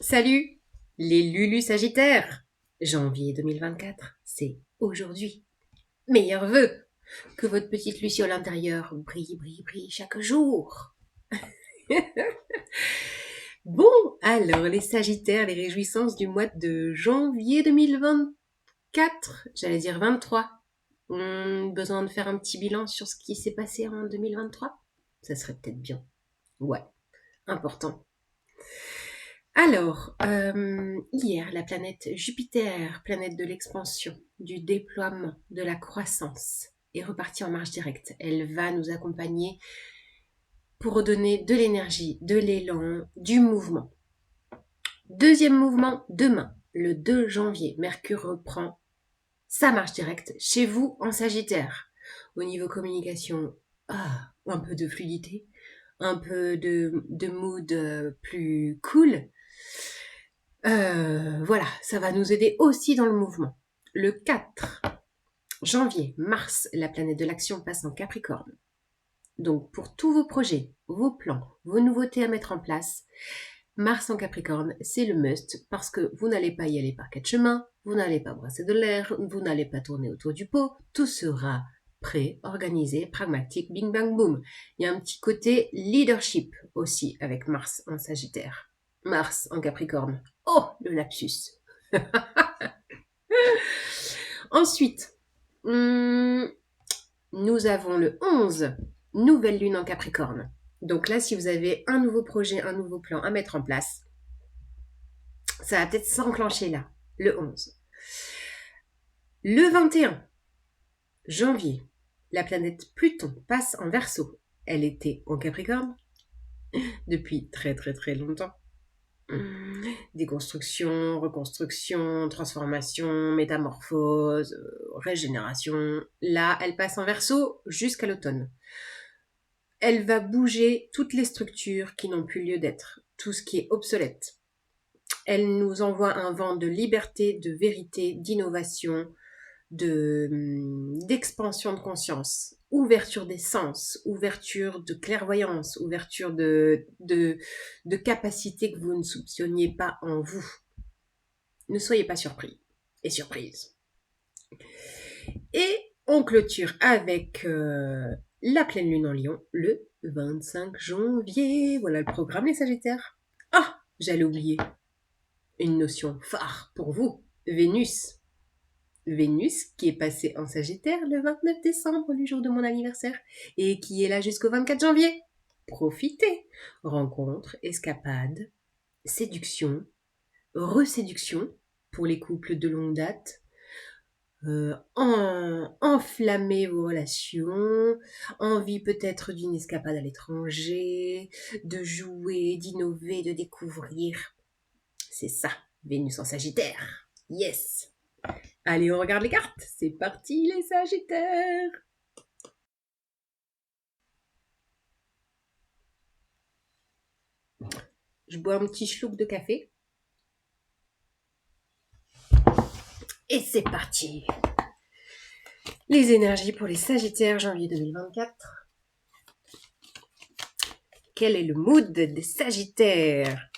Salut les Lulus Sagittaires. Janvier 2024, c'est aujourd'hui. Meilleurs vœux. Que votre petite Luciole intérieure brille, brille, brille chaque jour. Bon, alors les Sagittaires, les réjouissances du mois de janvier 2024, j'allais dire 23. Besoin de faire un petit bilan sur ce qui s'est passé en 2023? Ça serait peut-être bien. Ouais, important. Alors, hier, la planète Jupiter, planète de l'expansion, du déploiement, de la croissance, est repartie en marche directe. Elle va nous accompagner pour redonner de l'énergie, de l'élan, du mouvement. Deuxième mouvement, demain, le 2 janvier, Mercure reprend sa marche directe chez vous en Sagittaire. Au niveau communication, un peu de fluidité, un peu de mood plus cool. Voilà, ça va nous aider aussi dans le mouvement. Le 4 janvier, Mars, la planète de l'action, passe en Capricorne. Donc, pour tous vos projets, vos plans, vos nouveautés à mettre en place, Mars en Capricorne, c'est le must parce que vous n'allez pas y aller par quatre chemins, vous n'allez pas brasser de l'air, vous n'allez pas tourner autour du pot, tout sera prêt, organisé, pragmatique, bing bang boom. Il y a un petit côté leadership aussi avec Mars en Sagittaire. Mars en Capricorne. Oh, le lapsus. Ensuite, nous avons le 11, nouvelle lune en Capricorne. Donc là, si vous avez un nouveau projet, un nouveau plan à mettre en place, ça va peut-être s'enclencher là, le 11. Le 21 janvier, la planète Pluton passe en Verseau. Elle était en Capricorne depuis très très très longtemps. Déconstruction, reconstruction, transformation, métamorphose, régénération. Là, elle passe en Verseau jusqu'à l'automne. Elle va bouger toutes les structures qui n'ont plus lieu d'être, tout ce qui est obsolète. Elle nous envoie un vent de liberté, de vérité, d'innovation, d'expansion de conscience, ouverture des sens, ouverture de clairvoyance, ouverture de capacités que vous ne soupçonniez pas en vous. Ne soyez pas surpris et surprise. Et on clôture avec la pleine lune en Lion le 25 janvier. Voilà le programme, les Sagittaires. Ah, j'allais oublier une notion phare pour vous, Vénus. Vénus qui est passée en Sagittaire le 29 décembre, le jour de mon anniversaire, et qui est là jusqu'au 24 janvier. Profitez. Rencontres, escapades, séduction, reséduction pour les couples de longue date. Enflammer vos relations, envie peut-être d'une escapade à l'étranger, de jouer, d'innover, de découvrir. C'est ça, Vénus en Sagittaire. Yes. Allez, on regarde les cartes. C'est parti, les Sagittaires. Je bois un petit schluck de café. Et c'est parti. Les énergies pour les Sagittaires, janvier 2024. Quel est le mood des Sagittaires?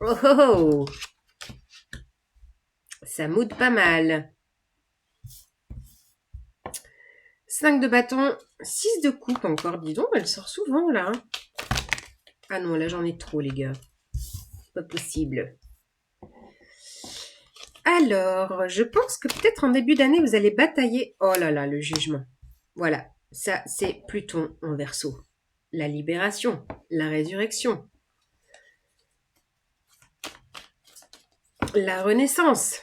Oh oh oh. Ça mood pas mal. 5 de bâton, 6 de coupe encore, dis donc, elle sort souvent là. Ah non, là j'en ai trop les gars. C'est pas possible. Alors, je pense que peut-être en début d'année, vous allez batailler. Oh là là, le jugement. Voilà, ça c'est Pluton en Verseau. La libération, la résurrection. La renaissance.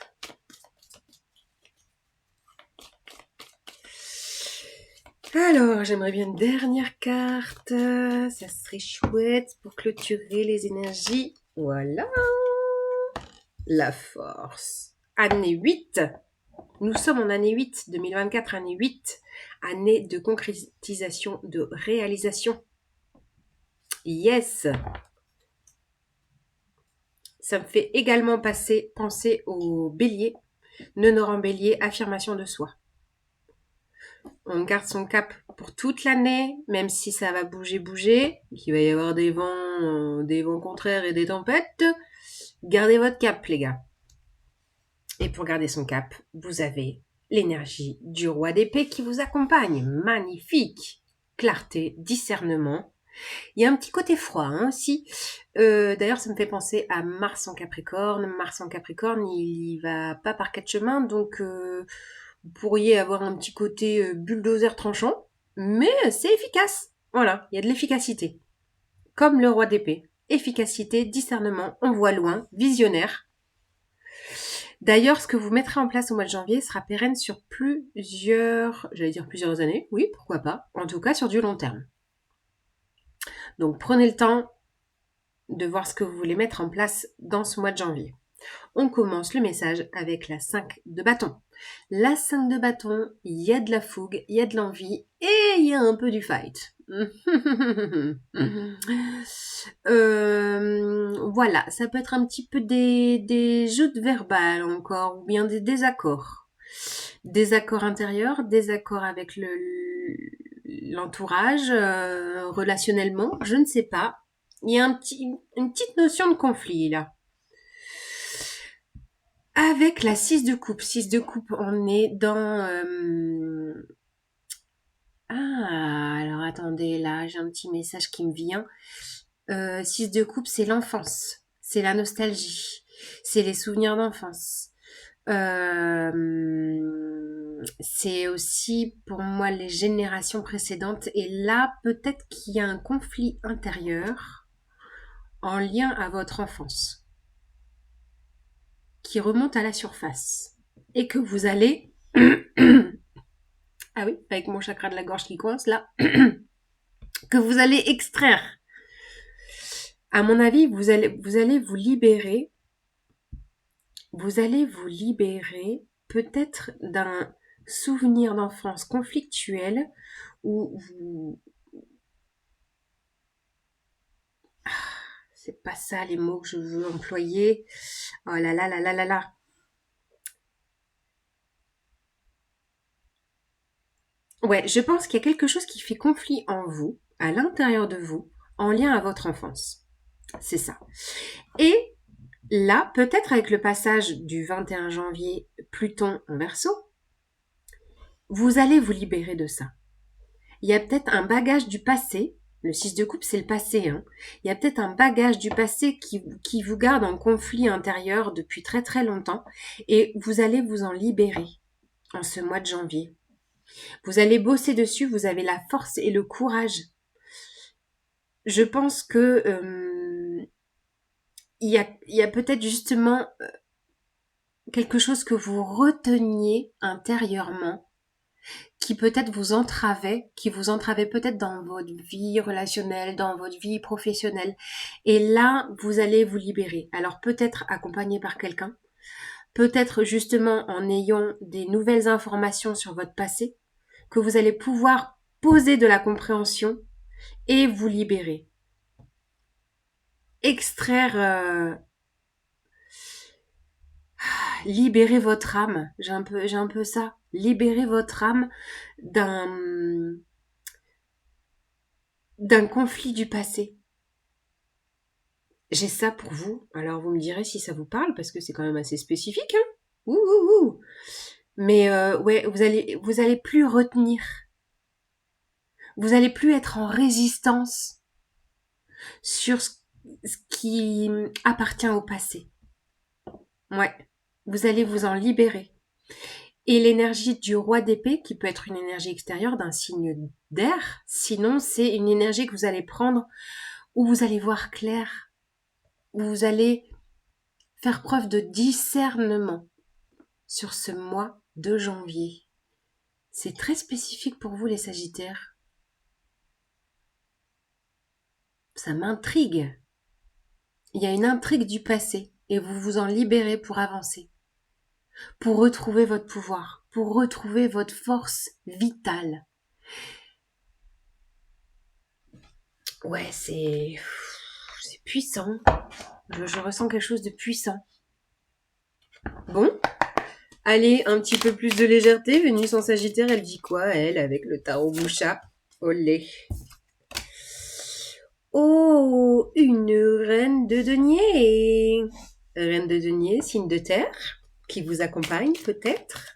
Alors, j'aimerais bien une dernière carte. Ça serait chouette pour clôturer les énergies. Voilà. La force. Année 8. Nous sommes en année 8, 2024, année 8. Année de concrétisation, de réalisation. Yes. Ça me fait également penser au bélier. Nœud nord en bélier, affirmation de soi. On garde son cap pour toute l'année, même si ça va bouger, qu'il va y avoir des vents contraires et des tempêtes, gardez votre cap, les gars. Et pour garder son cap, vous avez l'énergie du roi d'épée qui vous accompagne. Magnifique. Clarté, discernement. Il y a un petit côté froid hein, aussi. D'ailleurs, ça me fait penser à Mars en Capricorne. Mars en Capricorne, il va pas par quatre chemins, donc vous pourriez avoir un petit côté bulldozer tranchant, mais c'est efficace. Voilà, il y a de l'efficacité. Comme le roi d'épée. Efficacité, discernement, on voit loin, visionnaire. D'ailleurs, ce que vous mettrez en place au mois de janvier sera pérenne sur plusieurs années. Oui, pourquoi pas. En tout cas, sur du long terme. Donc, prenez le temps de voir ce que vous voulez mettre en place dans ce mois de janvier. On commence le message avec la 5 de bâton. La 5 de bâton, il y a de la fougue, il y a de l'envie et il y a un peu du fight. Voilà, ça peut être un petit peu des joutes verbales encore, ou bien des désaccords. Désaccords intérieurs, désaccords avec l'entourage, relationnellement, je ne sais pas. Il y a une petite notion de conflit là. Avec la 6 de coupe. 6 de coupe, on est dans... Ah, alors attendez, là, j'ai un petit message qui me vient. 6 de coupe, c'est l'enfance. C'est la nostalgie. C'est les souvenirs d'enfance. C'est aussi pour moi les générations précédentes. Et là, peut-être qu'il y a un conflit intérieur en lien à votre enfance qui remonte à la surface et que vous allez... ah oui, avec mon chakra de la gorge qui coince là, que vous allez extraire. À mon avis, vous allez vous libérer. Vous allez vous libérer peut-être d'un souvenir d'enfance conflictuel où vous... c'est pas ça les mots que je veux employer. Oh là là là là là là. Ouais, je pense qu'il y a quelque chose qui fait conflit en vous, à l'intérieur de vous, en lien à votre enfance. C'est ça. Et là, peut-être avec le passage du 21 janvier Pluton en Verseau, vous allez vous libérer de ça. Il y a peut-être un bagage du passé. Le 6 de coupe, c'est le passé. Hein. Il y a peut-être un bagage du passé qui vous garde en conflit intérieur depuis très très longtemps. Et vous allez vous en libérer en ce mois de janvier. Vous allez bosser dessus, vous avez la force et le courage. Je pense que il y a peut-être justement quelque chose que vous reteniez intérieurement qui peut-être qui vous entravait peut-être dans votre vie relationnelle, dans votre vie professionnelle. Et là, vous allez vous libérer. Alors peut-être accompagné par quelqu'un, peut-être justement en ayant des nouvelles informations sur votre passé, que vous allez pouvoir poser de la compréhension et vous libérer. Extraire, libérer votre âme. J'ai un peu ça. Libérer votre âme d'un conflit du passé. J'ai ça pour vous. Alors vous me direz si ça vous parle parce que c'est quand même assez spécifique. Hein. Ouh, ouh, ouh. Mais ouais, vous allez plus retenir. Vous allez plus être en résistance sur ce qui appartient au passé. Ouais, vous allez vous en libérer. Et l'énergie du roi d'épée, qui peut être une énergie extérieure d'un signe d'air, sinon c'est une énergie que vous allez prendre où vous allez voir clair, où vous allez faire preuve de discernement sur ce mois de janvier. C'est très spécifique pour vous les Sagittaires. Ça m'intrigue. Il y a une intrigue du passé et vous vous en libérez pour avancer, pour retrouver votre pouvoir, pour retrouver votre force vitale. Ouais, c'est puissant. Je ressens quelque chose de puissant. Bon, Allez, un petit peu plus de légèreté. Vénus en Sagittaire, elle dit quoi, elle, avec le tarot Moucha? Olé. Oh, une reine de denier. Reine de denier, signe de terre, qui vous accompagne peut-être.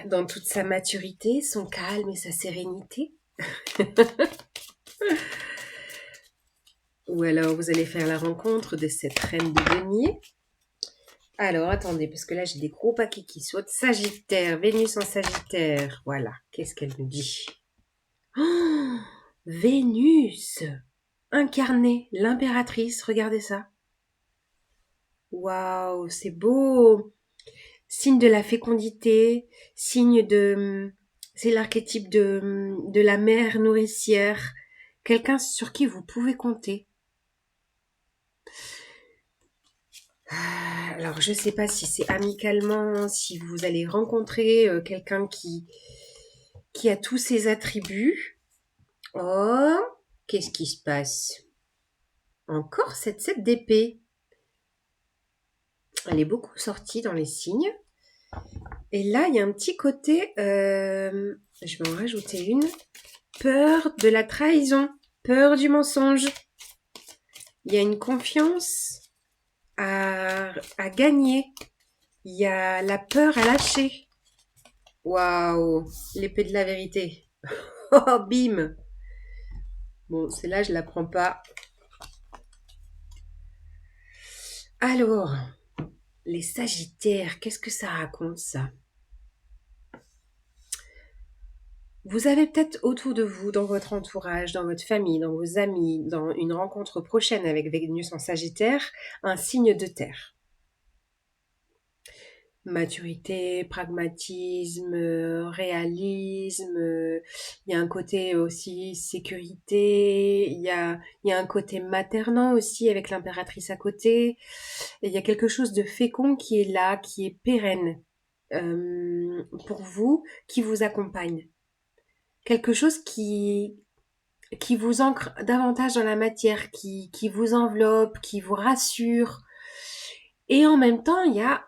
Dans toute sa maturité, son calme et sa sérénité. Ou alors vous allez faire la rencontre de cette reine de denier. Alors attendez, parce que là j'ai des gros paquets qui sautent. Sagittaire, Vénus en Sagittaire. Voilà, qu'est-ce qu'elle nous dit? Oh, Vénus incarnée, l'impératrice, regardez ça. Waouh, c'est beau. Signe de la fécondité, signe de... C'est l'archétype de la mère nourricière. Quelqu'un sur qui vous pouvez compter. Alors, je ne sais pas si c'est amicalement, si vous allez rencontrer quelqu'un qui a tous ses attributs. Oh, qu'est-ce qui se passe? Encore cette 7 d'épée. Elle est beaucoup sortie dans les signes. Et là, il y a un petit côté, je vais en rajouter une, peur de la trahison, peur du mensonge. Il y a une confiance à gagner. Il y a la peur à lâcher. Waouh, l'épée de la vérité. Oh, bim. Bon, celle-là, je la prends pas. Alors, les Sagittaires, qu'est-ce que ça raconte, ça? Vous avez peut-être autour de vous, dans votre entourage, dans votre famille, dans vos amis, dans une rencontre prochaine avec Vénus en Sagittaire, un signe de terre. Maturité, pragmatisme, réalisme, il y a un côté aussi sécurité, il y a un côté maternant aussi avec l'impératrice à côté, et il y a quelque chose de fécond qui est là, qui est pérenne pour vous, qui vous accompagne. Quelque chose qui vous ancre davantage dans la matière, qui vous enveloppe, qui vous rassure. Et en même temps, il y a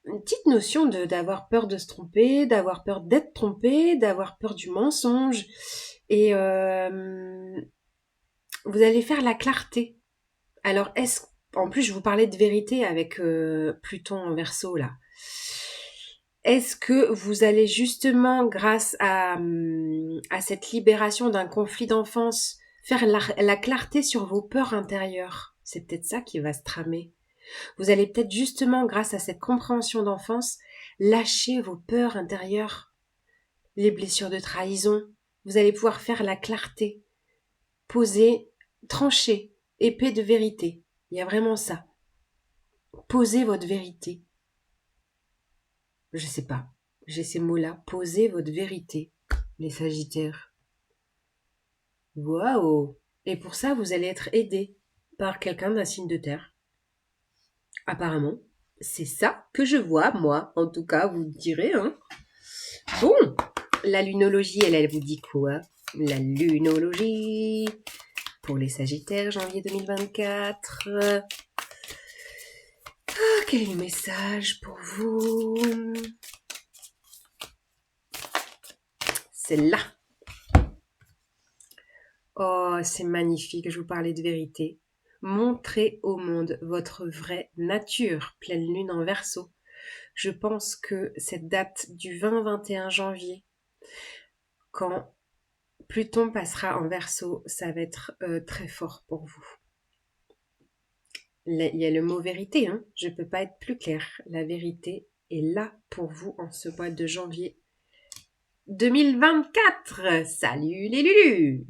une petite notion d'avoir peur de se tromper, d'avoir peur d'être trompé, d'avoir peur du mensonge. Et vous allez faire la clarté. Alors, en plus, je vous parlais de vérité avec Pluton en Verseau, là. Est-ce que vous allez justement, grâce à cette libération d'un conflit d'enfance, faire la clarté sur vos peurs intérieures? C'est peut-être ça qui va se tramer. Vous allez peut-être justement, grâce à cette compréhension d'enfance, lâcher vos peurs intérieures, les blessures de trahison. Vous allez pouvoir faire la clarté, poser, trancher, épée de vérité. Il y a vraiment ça. Posez votre vérité. Je sais pas, j'ai ces mots-là. Posez votre vérité, les Sagittaires. Waouh! Et pour ça, vous allez être aidé par quelqu'un d'un signe de terre. Apparemment, c'est ça que je vois, moi. En tout cas, vous me direz, hein. Bon, la lunologie, elle vous dit quoi? La lunologie pour les Sagittaires, janvier 2024. Ah, quel est le message pour vous? C'est là. Oh, c'est magnifique, je vous parlais de vérité. Montrez au monde votre vraie nature, pleine lune en Verseau. Je pense que cette date du 20-21 janvier, quand Pluton passera en Verseau, ça va être très fort pour vous. Il y a le mot vérité, hein. Je ne peux pas être plus clair. La vérité est là pour vous en ce mois de janvier 2024. Salut les Lulus!